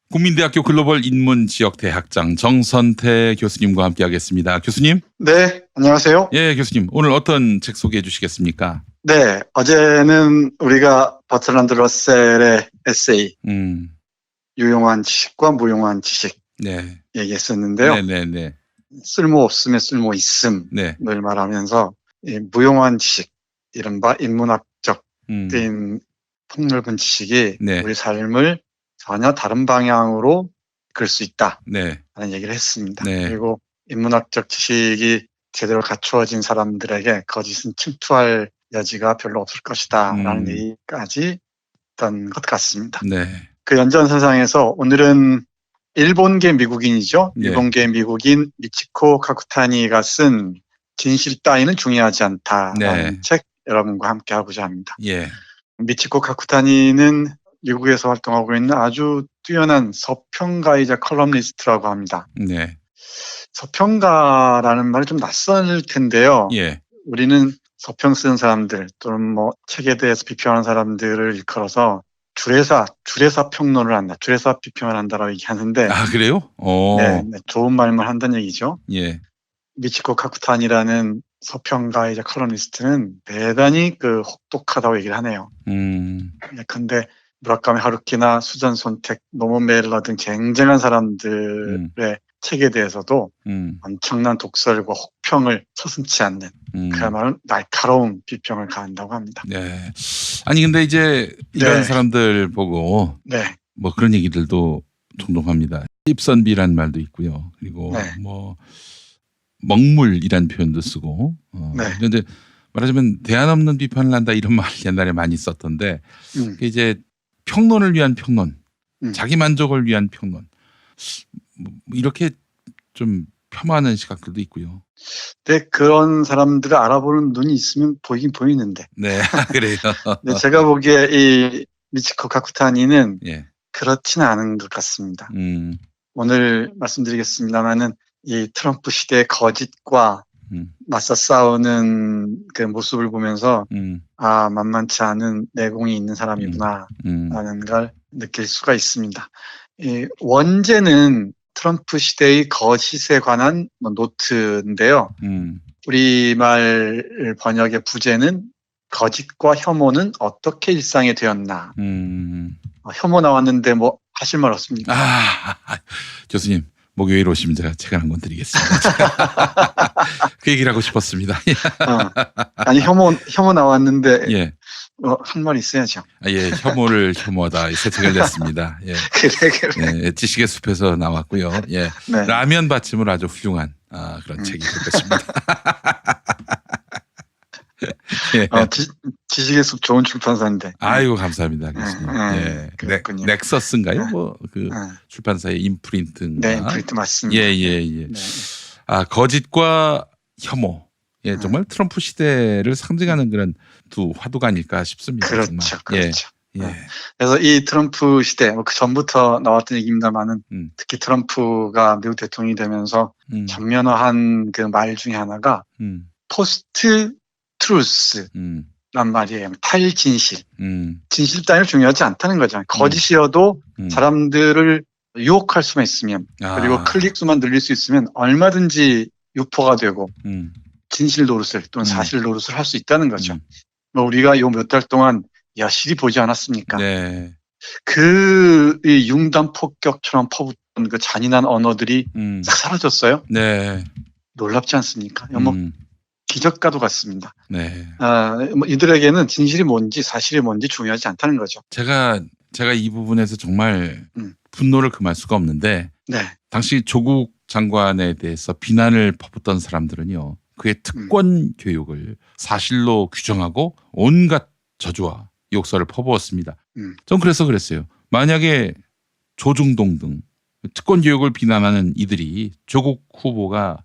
국민대학교 글로벌 인문지역대학장 정선태 교수님과 함께하겠습니다. 교수님. 네, 안녕하세요. 예, 교수님. 오늘 어떤 책 소개해 주시겠습니까? 네, 어제는 우리가 버트란드 러셀의 에세이 유용한 지식과 무용한 지식 네. 얘기했었는데요. 네네네. 쓸모 없음에 쓸모 있음을 네. 말하면서 이 무용한 지식, 이른바 인문학적 인 폭넓은 지식이 네. 우리 삶을 전혀 다른 방향으로 이끌 수 있다라는 네. 얘기를 했습니다. 네. 그리고 인문학적 지식이 제대로 갖추어진 사람들에게 거짓은 침투할 여지가 별로 없을 것이다 라는 얘기까지 했던 것 같습니다. 네. 그 연장선상에서 오늘은 일본계 미국인이죠. 네. 일본계 미국인 미치코 카쿠타니가 쓴 진실 따위는 중요하지 않다라는 네. 책 여러분과 함께 하고자 합니다. 예. 미치코 카쿠타니는 미국에서 활동하고 있는 아주 뛰어난 서평가이자 컬럼니스트라고 합니다. 네. 서평가라는 말이 좀 낯설 텐데요. 예. 우리는 서평 쓰는 사람들 또는 뭐 책에 대해서 비평하는 사람들을 일컬어서 주례사 평론을 한다, 주례사 비평을 한다라고 얘기하는데. 아, 그래요? 네, 좋은 말만 한다는 얘기죠. 예. 미치코 카쿠탄이라는 서평가이자 컬럼니스트는 대단히 혹독하다고 얘기를 하네요. 근데 무라카미 하루키나 수잔 손택, 노먼 메일러 등 쟁쟁한 사람들의 책에 대해서도 엄청난 독설과 혹평을 서슴지 않는 그야말로 날카로운 비평을 가한다고 합니다. 네. 아니 근데 이제 이런 사람들 보고 뭐 그런 얘기들도 종종 합니다. 입선비란 말도 있고요. 그리고 뭐 먹물이란 표현도 쓰고. 그런데 말하자면 대안 없는 비판을 한다 이런 말 옛날에 많이 썼던데 이제 평론을 위한 평론, 자기 만족을 위한 평론 이렇게 좀 폄하하는 시각들도 있고요. 네, 그런 사람들을 알아보는 눈이 있으면 보이긴 보이는데. 네, 그래요. 네, 제가 보기에 이 미치코 카쿠타니는 그렇지는 않은 것 같습니다. 오늘 말씀드리겠습니다만은 이 트럼프 시대의 거짓과 맞서 싸우는 그 모습을 보면서 아, 만만치 않은 내공이 있는 사람이구나 라는 걸 느낄 수가 있습니다. 이 원제는 트럼프 시대의 거짓에 관한 노트인데요. 우리말 번역의 부제는 거짓과 혐오는 어떻게 일상이 되었나. 혐오 나왔는데 뭐 하실 말 없습니까? 교수님. 목요일 오시면 제가 책 한 권 드리겠습니다. 그 얘기를 하고 싶었습니다. 아니 혐오 나왔는데 한 말 있어야죠. 예, 혐오를 혐오하다 새 책을 냈습니다. 예. 그래. 예, 지식의 숲에서 나왔고요. 예, 네. 라면 받침으로 아주 훌륭한 그런 책이 될 것입니다. 예. 지식의 숲 좋은 출판사인데. 아이고 감사합니다, 교수님. 예, 넥서스인가요? 뭐 그 출판사의 인프린트인가? 네, 인프린트 맞습니다. 예. 네. 거짓과 혐오. 예, 정말 트럼프 시대를 상징하는 그런 두 화두가 아닐까 싶습니다. 그렇죠. 예. 그래서 이 트럼프 시대, 그 전부터 나왔던 얘기입니다만은 특히 트럼프가 미국 대통령이 되면서 전면화한 그 말 중에 하나가 포스트 트루스 란 말이에요. 탈진실. 진실 따위는 중요하지 않다는 거잖아요. 거짓이어도 사람들을 유혹할 수만 있으면 그리고 클릭 수만 늘릴 수 있으면 얼마든지 유포가 되고 진실 노릇을 또는 사실 노릇을 할 수 있다는 거죠. 뭐 우리가 요 몇 달 동안 여실히 보지 않았습니까? 네. 이 융단 폭격처럼 퍼붓던 그 잔인한 언어들이 싹 사라졌어요. 네. 놀랍지 않습니까? 뭐 기적과도 같습니다. 네. 뭐 이들에게는 진실이 뭔지 사실이 뭔지 중요하지 않다는 거죠. 제가 이 부분에서 정말 분노를 금할 수가 없는데 당시 조국 장관에 대해서 비난을 퍼붓던 사람들은요. 그의 특권 교육을 사실로 규정하고 온갖 저주와 욕설을 퍼부었습니다. 전 그래서 그랬어요. 만약에 조중동 등 특권 교육을 비난하는 이들이 조국 후보가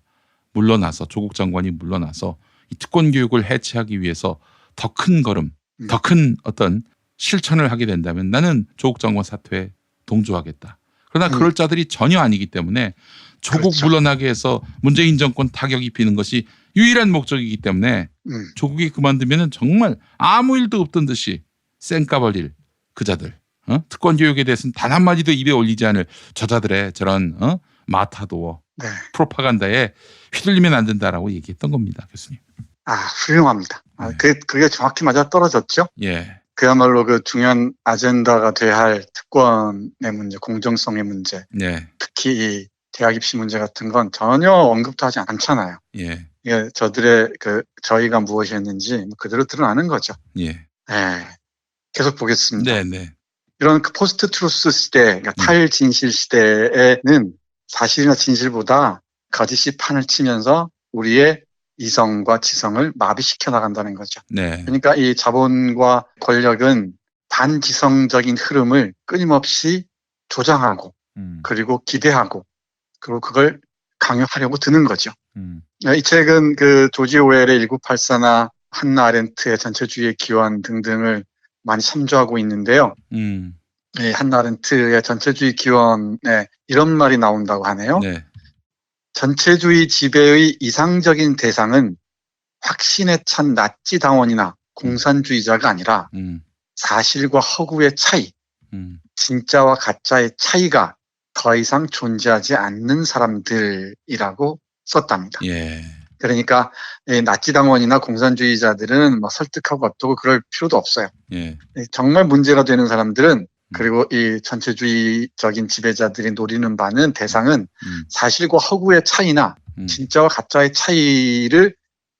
물러나서 조국 장관이 물러나서 이 특권 교육을 해체하기 위해서 더 큰 걸음, 더 큰 어떤 실천을 하게 된다면 나는 조국 장관 사퇴에 동조하겠다. 그러나 그럴 자들이 전혀 아니기 때문에 조국 물러나게 해서 문재인 정권 타격 입히는 것이 유일한 목적이기 때문에 조국이 그만두면 정말 아무 일도 없던 듯이 쌩까버릴 그자들 특권 교육에 대해서는 단 한마디도 입에 올리지 않을 저자들의 저런 마타도어 네. 프로파간다에 휘둘리면 안 된다라고 얘기했던 겁니다, 교수님. 훌륭합니다. 그게 정확히 맞아 떨어졌죠. 예. 그야말로 그 중요한 아젠다가 돼야 할 특권의 문제, 공정성의 문제, 네. 특히 이 대학 입시 문제 같은 건 전혀 언급도 하지 않잖아요. 예. 이게 저희가 무엇이 했는지 그대로 드러나는 거죠. 예. 네. 계속 보겠습니다. 네. 이런 그 포스트 트루스 시대, 그러니까 탈진실 시대에는 사실이나 진실보다 거짓이 판을 치면서 우리의 이성과 지성을 마비시켜 나간다는 거죠. 네. 그러니까 이 자본과 권력은 반지성적인 흐름을 끊임없이 조장하고 그리고 기대하고 그리고 그걸 강요하려고 드는 거죠. 이 책은 그 조지 오웰의 1984나 한나 아렌트의 전체주의의 기원 등등을 많이 참조하고 있는데요. 한나 아렌트의 전체주의 기원에 이런 말이 나온다고 하네요. 네. 전체주의 지배의 이상적인 대상은 확신에 찬 나치 당원이나 공산주의자가 아니라 사실과 허구의 차이, 진짜와 가짜의 차이가 더 이상 존재하지 않는 사람들이라고 썼답니다. 예. 그러니까 나치 당원이나 공산주의자들은 뭐 설득하고 어쩌고 그럴 필요도 없어요. 예. 정말 문제가 되는 사람들은 그리고 이 전체주의적인 지배자들이 노리는 바는 대상은 사실과 허구의 차이나 진짜와 가짜의 차이를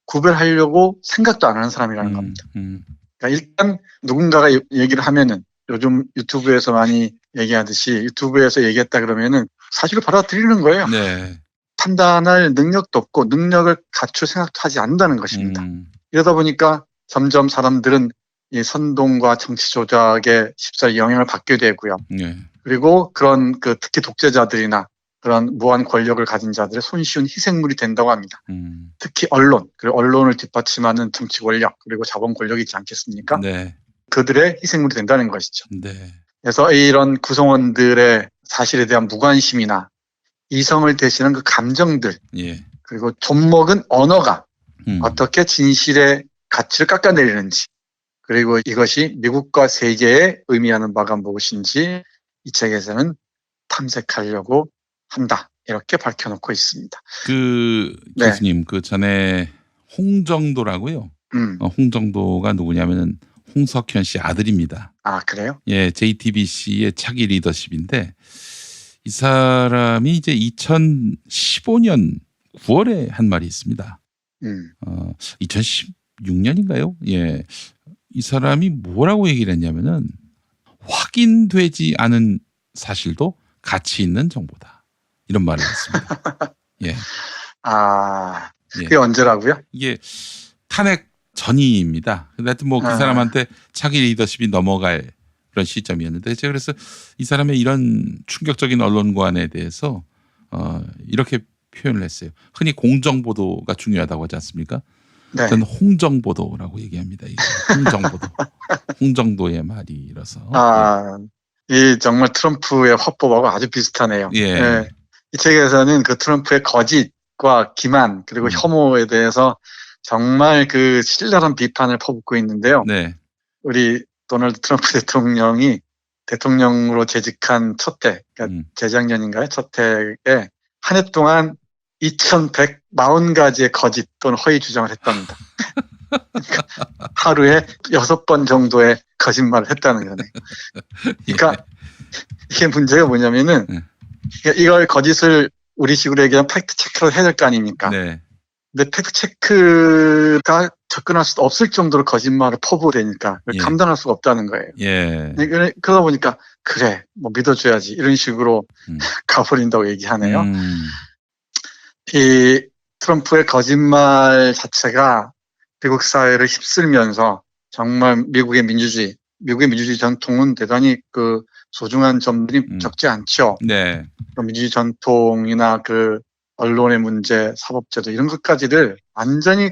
구별하려고 생각도 안 하는 사람이라는 겁니다. 그러니까 일단 누군가가 얘기를 하면은 요즘 유튜브에서 많이 얘기하듯이 유튜브에서 얘기했다 그러면은 사실을 받아들이는 거예요. 네. 판단할 능력도 없고 능력을 갖출 생각도 하지 않는다는 것입니다. 이러다 보니까 점점 사람들은 이 선동과 정치 조작에 쉽사리 영향을 받게 되고요. 네. 그리고 그런 특히 독재자들이나 그런 무한 권력을 가진 자들의 손쉬운 희생물이 된다고 합니다. 특히 언론, 그리고 언론을 뒷받침하는 정치 권력, 그리고 자본 권력이 있지 않겠습니까? 네. 그들의 희생물이 된다는 것이죠. 네. 그래서 이런 구성원들의 사실에 대한 무관심이나 이성을 대신하는 그 감정들, 예. 그리고 좀먹은 언어가 어떻게 진실의 가치를 깎아내리는지, 그리고 이것이 미국과 세계에 의미하는 바가 무엇인지 이 책에서는 탐색하려고 한다. 이렇게 밝혀놓고 있습니다. 교수님, 그 전에 홍정도라고요. 홍정도가 누구냐면은 홍석현 씨 아들입니다. 그래요? 예, JTBC의 차기 리더십인데 이 사람이 이제 2015년 9월에 한 말이 있습니다. 2016년인가요? 예. 이 사람이 뭐라고 얘기를 했냐면은 확인되지 않은 사실도 가치 있는 정보다. 이런 말을 했습니다. 예. 그게 언제라고요? 이게 탄핵 전입니다. 근데 하여튼 뭐 그 사람한테 차기 리더십이 넘어갈 그런 시점이었는데 제가 그래서 이 사람의 이런 충격적인 언론관에 대해서 이렇게 표현을 했어요. 흔히 공정보도가 중요하다고 하지 않습니까? 네. 저는 홍정보도라고 얘기합니다. 홍정보도. 홍정도의 말이라서. 이 정말 트럼프의 화법하고 아주 비슷하네요. 예. 네. 이 책에서는 그 트럼프의 거짓과 기만 그리고 혐오에 대해서 정말 그 신랄한 비판을 퍼붓고 있는데요. 네. 우리 도널드 트럼프 대통령이 대통령으로 재직한 첫 해, 그러니까 재작년인가요? 첫 해에 한 해 동안 2140가지의 거짓 또는 허위 주장을 했답니다. 하루에 6번 정도의 거짓말을 했다는 거네요. 그러니까 이게 문제가 뭐냐면은 이걸 거짓을 우리식으로 얘기하면 팩트 체크를 해야 될 거 아닙니까? 네. 근데 팩트 체크가 접근할 수 없을 정도로 거짓말을 퍼부으니까 감당할 수가 없다는 거예요. 예. 그러다 보니까 그래 뭐 믿어줘야지 이런 식으로 가버린다고 얘기하네요. 이 트럼프의 거짓말 자체가 미국 사회를 휩쓸면서 정말 미국의 민주주의 전통은 대단히 그 소중한 점들이 적지 않죠. 네. 민주주의 전통이나 그 언론의 문제, 사법제도 이런 것까지를 완전히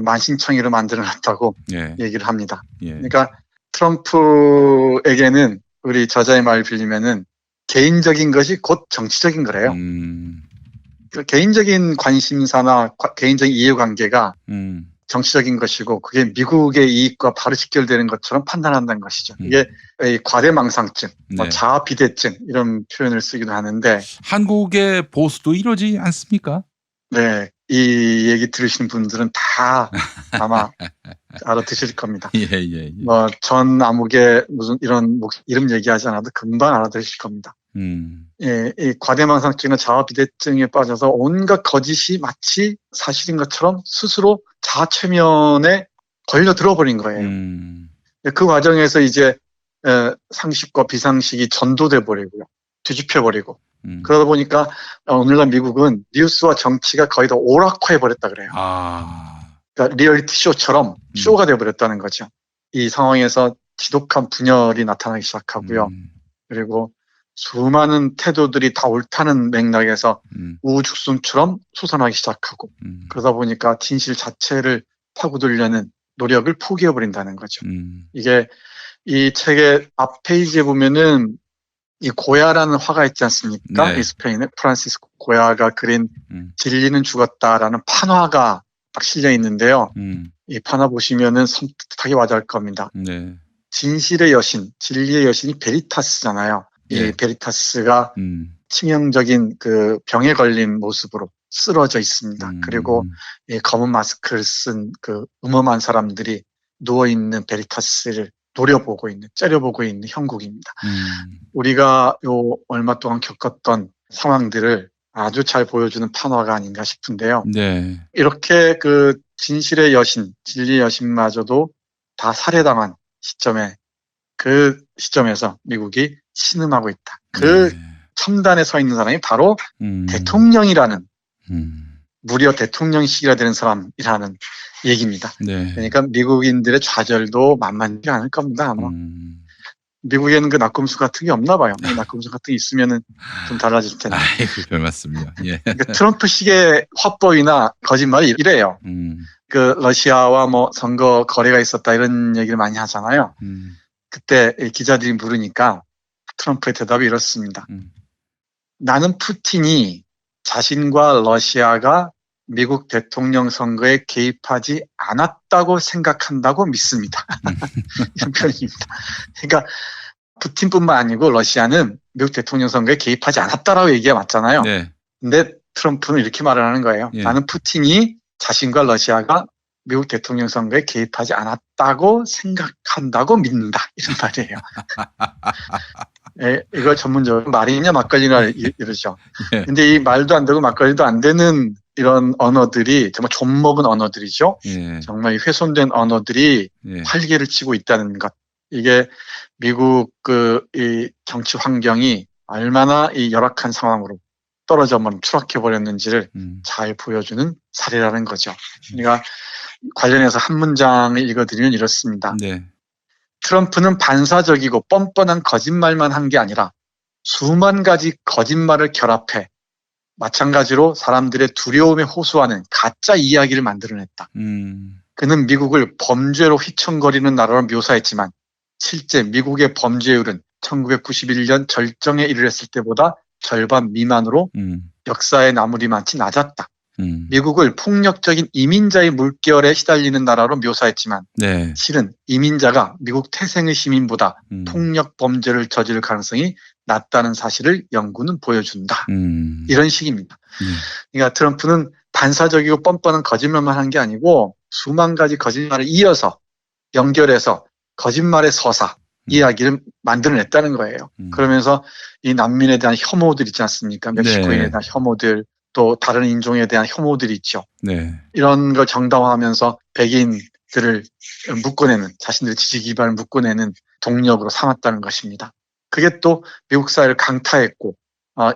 만신창이로 만들어놨다고 얘기를 합니다. 그러니까 트럼프에게는 우리 저자의 말을 빌리면은 개인적인 것이 곧 정치적인 거래요. 개인적인 관심사나 개인적인 이해관계가 정치적인 것이고 그게 미국의 이익과 바로 직결되는 것처럼 판단한다는 것이죠. 이게 과대망상증, 네. 자아비대증 이런 표현을 쓰기도 하는데 한국의 보수도 이러지 않습니까? 네, 이 얘기 들으시는 분들은 다 아마 알아드실 겁니다. 예. 전 아무개 무슨 이런 이름 얘기하지 않아도 금방 알아들으실 겁니다. 예, 이 과대망상증과 자아비대증에 빠져서 온갖 거짓이 마치 사실인 것처럼 스스로 자아최면에 걸려 들어버린 거예요. 그 과정에서 이제 상식과 비상식이 전도돼 버리고요. 뒤집혀 버리고. 그러다 보니까 오늘날 미국은 뉴스와 정치가 거의 다 오락화해 버렸다 그래요. 그러니까 리얼리티 쇼처럼 쇼가 돼 버렸다는 거죠. 이 상황에서 지독한 분열이 나타나기 시작하고요. 그리고 수많은 태도들이 다 옳다는 맥락에서 우후죽순처럼 솟아나기 시작하고 그러다 보니까 진실 자체를 파고들려는 노력을 포기해버린다는 거죠. 이게 이 책의 앞 페이지에 보면은 이 고야라는 화가 있지 않습니까? 네. 이 스페인의 프란시스코 고야가 그린 진리는 죽었다라는 판화가 딱 실려 있는데요. 이 판화 보시면은 섬뜩하게 와닿을 겁니다. 네. 진실의 여신, 진리의 여신이 베리타스잖아요. 이 베리타스가 치명적인 그 병에 걸린 모습으로 쓰러져 있습니다. 그리고 이 검은 마스크를 쓴 그 음험한 사람들이 누워있는 베리타스를 노려보고 있는, 째려보고 있는 형국입니다. 우리가 요 얼마 동안 겪었던 상황들을 아주 잘 보여주는 판화가 아닌가 싶은데요. 네. 이렇게 그 진실의 여신, 진리의 여신마저도 다 살해당한 시점에 그 시점에서 미국이 신음하고 있다. 그 첨단에 서 있는 사람이 바로 대통령이라는 무려 대통령직이라 되는 사람이라는 얘기입니다. 네. 그러니까 미국인들의 좌절도 만만치 않을 겁니다. 아마. 미국에는 그 낙검수 같은 게 없나 봐요. 낙검수 같은 게 있으면은 좀 달라질 텐데. 아이고, 별 말씀이요. 예. 그러니까 트럼프식의 화법이나 거짓말이 이래요. 그 러시아와 뭐 선거 거래가 있었다 이런 얘기를 많이 하잖아요. 그때 기자들이 물으니까 트럼프의 대답이 이렇습니다. 나는 푸틴이 자신과 러시아가 미국 대통령 선거에 개입하지 않았다고 생각한다고 믿습니다. 이런 표현입니다. 그러니까 푸틴뿐만 아니고 러시아는 미국 대통령 선거에 개입하지 않았다라고 얘기가 맞잖아요. 네. 근데 트럼프는 이렇게 말을 하는 거예요. 예. 나는 푸틴이 자신과 러시아가 미국 대통령 선거에 개입하지 않았다고 생각한다고 믿는다. 이런 말이에요. 이걸 전문적으로 말이냐 막걸리냐 이러죠. 예. 근데 이 말도 안 되고 막걸리도 안 되는 이런 언어들이 정말 좀먹은 언어들이죠. 예. 정말 훼손된 언어들이 활개를 치고 있다는 것. 이게 미국 이 정치 환경이 얼마나 이 열악한 상황으로 떨어져만 추락해버렸는지를 잘 보여주는 사례라는 거죠. 그러니까 관련해서 한 문장을 읽어드리면 이렇습니다. 네. 트럼프는 반사적이고 뻔뻔한 거짓말만 한 게 아니라 수만 가지 거짓말을 결합해 마찬가지로 사람들의 두려움에 호소하는 가짜 이야기를 만들어냈다. 그는 미국을 범죄로 휘청거리는 나라로 묘사했지만 실제 미국의 범죄율은 1991년 절정에 이르렀을 때보다 절반 미만으로 역사에 나물이 많지 낮았다. 미국을 폭력적인 이민자의 물결에 시달리는 나라로 묘사했지만 네. 실은 이민자가 미국 태생의 시민보다 폭력 범죄를 저지를 가능성이 낮다는 사실을 연구는 보여준다. 이런 식입니다. 그러니까 트럼프는 반사적이고 뻔뻔한 거짓말만 한 게 아니고 수만 가지 거짓말을 이어서 연결해서 거짓말의 서사, 이야기를 만들어냈다는 거예요. 그러면서 이 난민에 대한 혐오들 있지 않습니까? 멕시코인에 대한 혐오들, 또 다른 인종에 대한 혐오들이 있죠. 네. 이런 걸 정당화하면서 백인들을 묶어내는, 자신들의 지지 기반을 묶어내는 동력으로 삼았다는 것입니다. 그게 또 미국 사회를 강타했고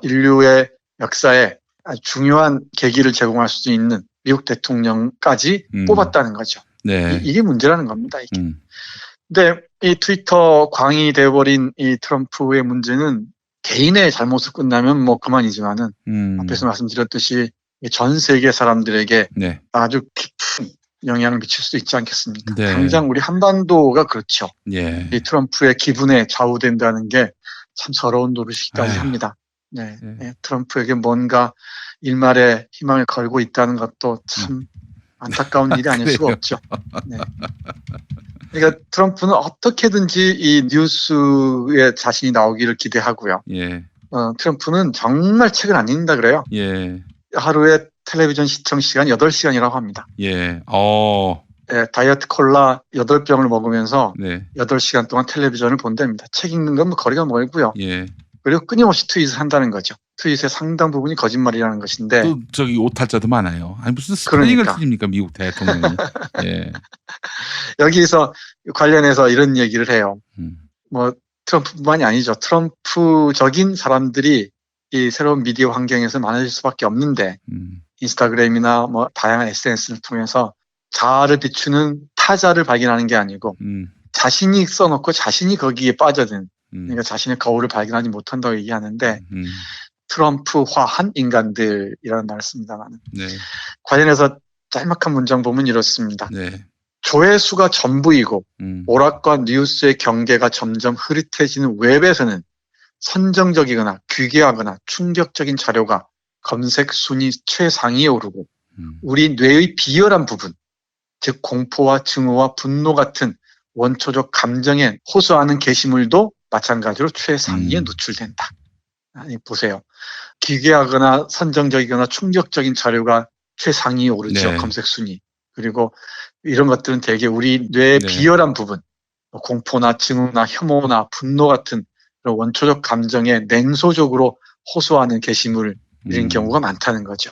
인류의 역사에 아주 중요한 계기를 제공할 수 있는 미국 대통령까지 뽑았다는 거죠. 네. 이게 문제라는 겁니다. 이게. 근데 이 트위터 광이 돼버린 이 트럼프의 문제는 개인의 잘못을 끝나면 뭐 그만이지만은 앞에서 말씀드렸듯이 전 세계 사람들에게 네. 아주 깊은 영향을 미칠 수도 있지 않겠습니까? 네. 당장 우리 한반도가 그렇죠. 예. 이 트럼프의 기분에 좌우된다는 게 참 서러운 노릇이기까지 합니다. 네. 네. 트럼프에게 뭔가 일말의 희망을 걸고 있다는 것도 참 안타까운 일이 아닐 수가 없죠. 네. 그러니까 트럼프는 어떻게든지 이 뉴스에 자신이 나오기를 기대하고요. 예. 트럼프는 정말 책을 안 읽는다 그래요. 예. 하루에 텔레비전 시청 시간 8시간이라고 합니다. 예. 네, 다이어트 콜라 8병을 먹으면서 네. 8시간 동안 텔레비전을 본답니다. 책 읽는 건 뭐 거리가 멀고요. 예. 그리고 끊임없이 트윗을 한다는 거죠. 트윗의 상당 부분이 거짓말이라는 것인데. 또 저기 오탈자도 많아요. 아니 무슨 스프링을 틀립니까 미국 대통령이. 예. 여기서 관련해서 이런 얘기를 해요. 뭐 트럼프뿐만이 아니죠. 트럼프적인 사람들이 이 새로운 미디어 환경에서 많아질 수밖에 없는데 인스타그램이나 뭐 다양한 SNS를 통해서 자아를 비추는 타자를 발견하는 게 아니고 자신이 써놓고 자신이 거기에 빠져든 그러니까 자신의 거울을 발견하지 못한다고 얘기하는데 트럼프화한 인간들이라는 말을 씁니다만 네. 관련해서 짤막한 문장 보면 이렇습니다. 네. 조회수가 전부이고 오락과 뉴스의 경계가 점점 흐릿해지는 웹에서는 선정적이거나 귀괴하거나 충격적인 자료가 검색 순위 최상위에 오르고 우리 뇌의 비열한 부분, 즉 공포와 증오와 분노 같은 원초적 감정에 호소하는 게시물도 마찬가지로 최상위에 노출된다. 아니, 보세요. 기괴하거나 선정적이거나 충격적인 자료가 최상위에 오르죠. 네. 검색 순위. 그리고 이런 것들은 대개 우리 뇌의 네. 비열한 부분, 공포나 증오나 혐오나 분노 같은 그런 원초적 감정에 냉소적으로 호소하는 게시물 이런 경우가 많다는 거죠.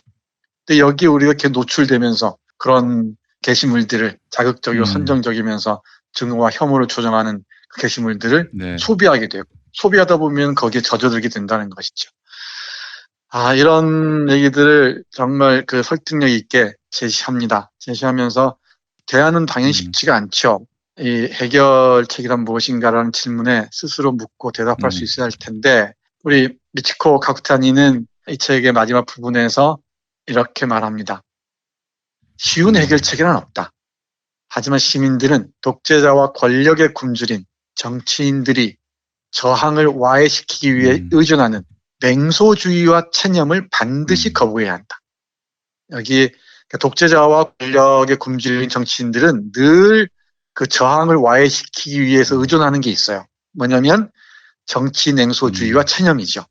근데 여기에 우리가 이렇게 노출되면서 그런 게시물들을 자극적이고 선정적이면서 증오와 혐오를 조장하는 그 게시물들을 네. 소비하게 되고 소비하다 보면 거기에 젖어들게 된다는 것이죠. 이런 얘기들을 정말 그 설득력 있게 제시합니다. 제시하면서 대안은 당연히 쉽지가 않죠. 이 해결책이란 무엇인가라는 질문에 스스로 묻고 대답할 수 있어야 할 텐데 우리 미치코 카쿠타니는 이 책의 마지막 부분에서 이렇게 말합니다. 쉬운 해결책이란 없다. 하지만 시민들은 독재자와 권력에 굶주린 정치인들이 저항을 와해시키기 위해 의존하는 냉소주의와 체념을 반드시 거부해야 한다. 여기 독재자와 권력에 굶주린 정치인들은 늘 그 저항을 와해시키기 위해서 의존하는 게 있어요. 뭐냐면 정치 냉소주의와 체념이죠.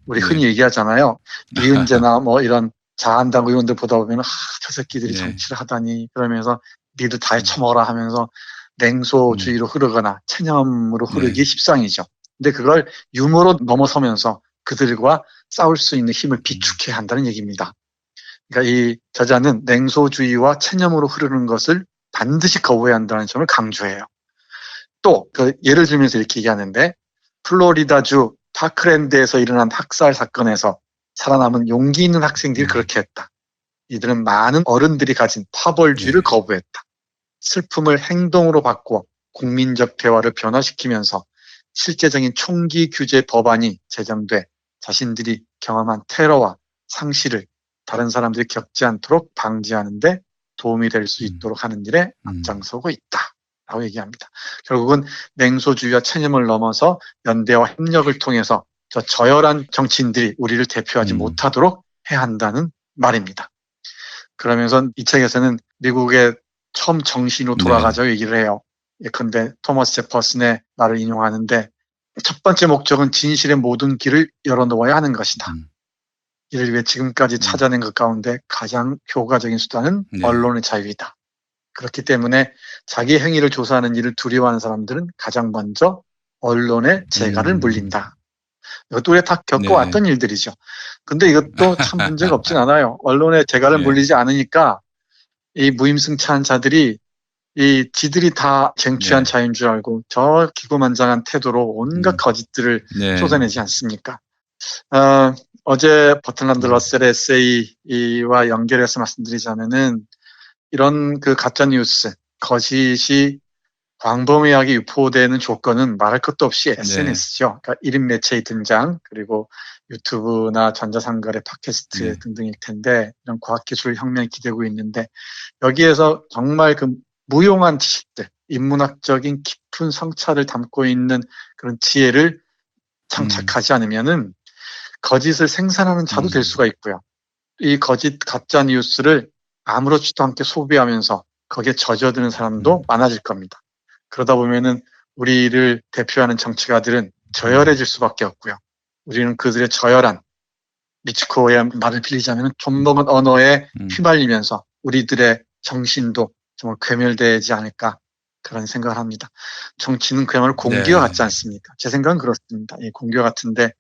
우리 흔히 얘기하잖아요. 이은재나 뭐 이런 자한당 의원들 보다 보면 저 새끼들이 정치를 하다니 그러면서 니들 다 해쳐먹어라 하면서 냉소주의로 흐르거나 체념으로 흐르기 십상이죠. 근데 그걸 유머로 넘어서면서 그들과 싸울 수 있는 힘을 비축해야 한다는 얘기입니다. 그러니까 이 저자는 냉소주의와 체념으로 흐르는 것을 반드시 거부해야 한다는 점을 강조해요. 또 그 예를 들면서 이렇게 얘기하는데 플로리다주 파크랜드에서 일어난 학살 사건에서 살아남은 용기 있는 학생들이 그렇게 했다. 이들은 많은 어른들이 가진 파벌주의를 거부했다. 슬픔을 행동으로 바꾸어 국민적 대화를 변화시키면서 실제적인 총기 규제 법안이 제정돼 자신들이 경험한 테러와 상실을 다른 사람들이 겪지 않도록 방지하는 데 도움이 될 수 있도록 하는 일에 앞장서고 있다. 라고 얘기합니다. 결국은 냉소주의와 체념을 넘어서 연대와 협력을 통해서 저 저열한 정치인들이 우리를 대표하지 못하도록 해야 한다는 말입니다. 그러면서 이 책에서는 미국의 처음 정신으로 돌아가자고 얘기를 해요. 예컨대 토머스 제퍼슨의 말을 인용하는데 첫 번째 목적은 진실의 모든 길을 열어놓아야 하는 것이다. 이를 위해 지금까지 찾아낸 것 가운데 가장 효과적인 수단은 언론의 자유이다. 그렇기 때문에 자기 행위를 조사하는 일을 두려워하는 사람들은 가장 먼저 언론의 재갈을 물린다. 이것도 우리가 다 겪어왔던 일들이죠. 근데 이것도 참 문제가 없진 않아요. 언론의 재갈을 물리지 않으니까 이 무임승차한 자들이 이 지들이 다 쟁취한 자유인 줄 알고 저 기고만장한 태도로 온갖 거짓들을 쏟아내지 않습니까? 어제 버틀란드 러셀의 에세이와 연결해서 말씀드리자면은 이런 그 가짜뉴스, 거짓이 광범위하게 유포되는 조건은 말할 것도 없이 SNS죠. 그러니까 1인 매체의 등장, 그리고 유튜브나 전자상거래, 팟캐스트 등등일 텐데 이런 과학기술 혁명이 기대고 있는데 여기에서 정말 그 무용한 지식들, 인문학적인 깊은 성찰을 담고 있는 그런 지혜를 장착하지 않으면은 거짓을 생산하는 자도 될 수가 있고요. 이 거짓 가짜 뉴스를 아무렇지도 않게 소비하면서 거기에 젖어드는 사람도 많아질 겁니다. 그러다 보면은 우리를 대표하는 정치가들은 저열해질 수밖에 없고요. 우리는 그들의 저열한 미츠코의 말을 빌리자면 좀 먹은 언어에 휘말리면서 우리들의 정신도 정말 괴멸되지 않을까 그런 생각을 합니다. 정치는 그야말로 공기와 같지 않습니까? 제 생각은 그렇습니다. 이 공기와 같은데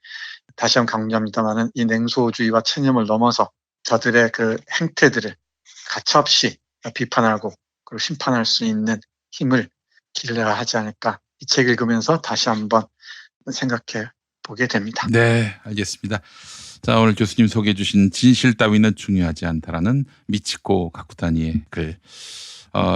다시 한번 강조합니다만은 이 냉소주의와 체념을 넘어서 저들의 그 행태들을 가차없이 비판하고 그리고 심판할 수 있는 힘을 길러야 하지 않을까 이 책 읽으면서 다시 한번 생각해 보게 됩니다. 네, 알겠습니다. 자, 오늘 교수님 소개해 주신 진실 따위는 중요하지 않다라는 미치코 가쿠타니의 글,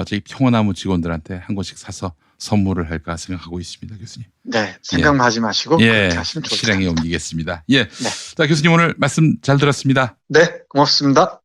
저희 평화나무 직원들한테 한 권씩 사서 선물을 할까 생각하고 있습니다, 교수님. 네, 생각만 하지 마시고 그렇게 하시면 좋을 것 실행에 같습니다. 옮기겠습니다. 예, 자, 교수님 오늘 말씀 잘 들었습니다. 네, 고맙습니다.